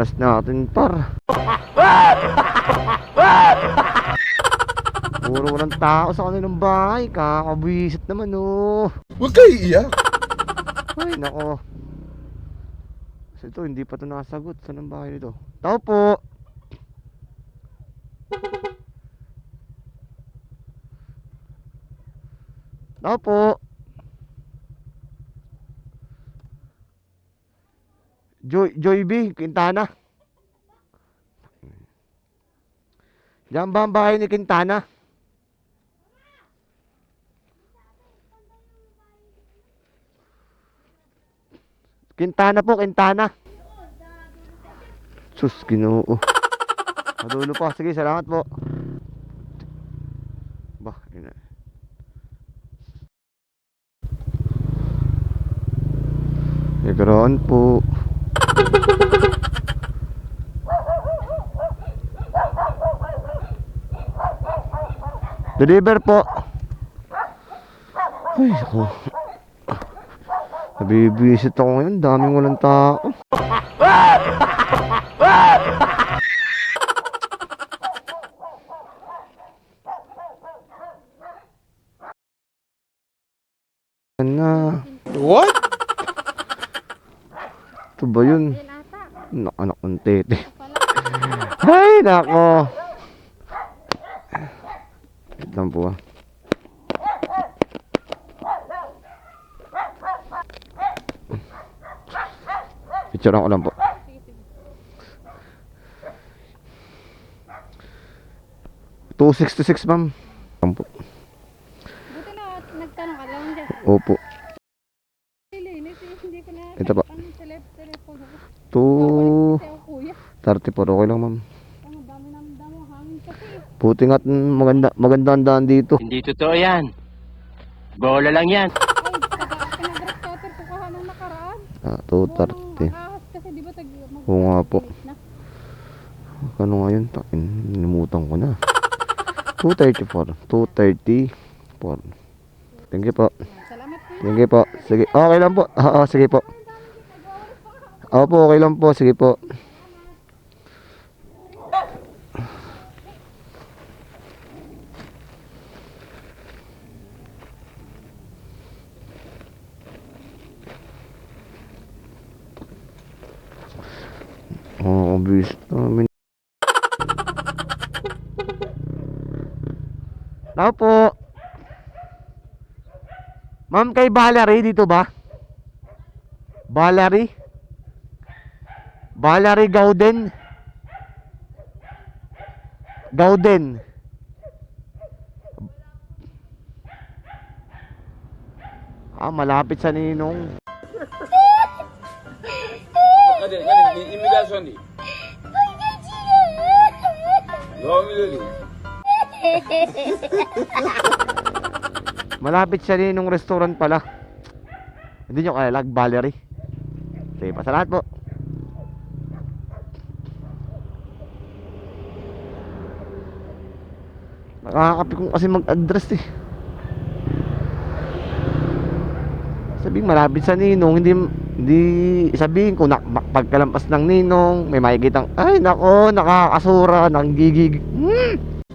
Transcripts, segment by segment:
Malas natin, par. Puro walang tao sa kanilang bahay. Kakabwisit naman, oh. Huwag kayo iiyak. Ay, nako. Kasi ito, hindi pa ito nasagot. Saan ang bahay nito? Tao po. Tao po. Joy B, Quintana. Diyan ba ang bahay ni Quintana? Quintana po, Quintana. Sus, Ginoo. Madulo po. Sige, salamat po. Bah, ina. Negroon po. Deliver po. Ay, ako. Nabibisit ako ngayon. Daming walang tao. Na. What? Ito ba yun? Anak ng tete. Ay, nako. Wait lang po, ah. Picturean ko lang po. $266, ma'am. Buti na nagtanong ka lang dyan. Opo. Hindi ko na Ito pa. telepono. 234. Okay lang, ma'am. Ang dami namin damo hangin kasi. Buti nga't maganda ang daan dito. Hindi totoo yan. Bola lang yan. Ay, pinagrap cutter ko kaha nung nakaraan. 230. Ang ahas kasi di ba Oo nga po. Ano nga yun? Nilimutan ko na. 234. 234. Thank you po. Salamat po. Thank you po. Sige. Okay lang po. Oo, sige po. Opo, okay lang po. Sige po. Oh, bis namin. Tao po. Ma'am, kay Valerie dito ba? Valerie? Valerie Gauden? Gauden. Malapit sa ninong. Imitasyon di. Malapit siya ninong restaurant pala. Hindi nyo kaya Valerie. Sige pa, salamat po. Nakakapi kong kasi mag-address eh. Sabihin malapit sa ninong, hindi sabihin ko na pagkalampas ng ninong may makikitang ay nako, nakakasura ng gigig.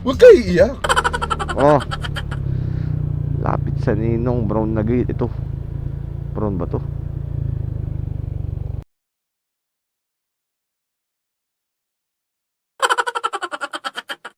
Huwag kayo iiyak. Oh. Lapit sa ninong, brown na gate ito. Brown ba to?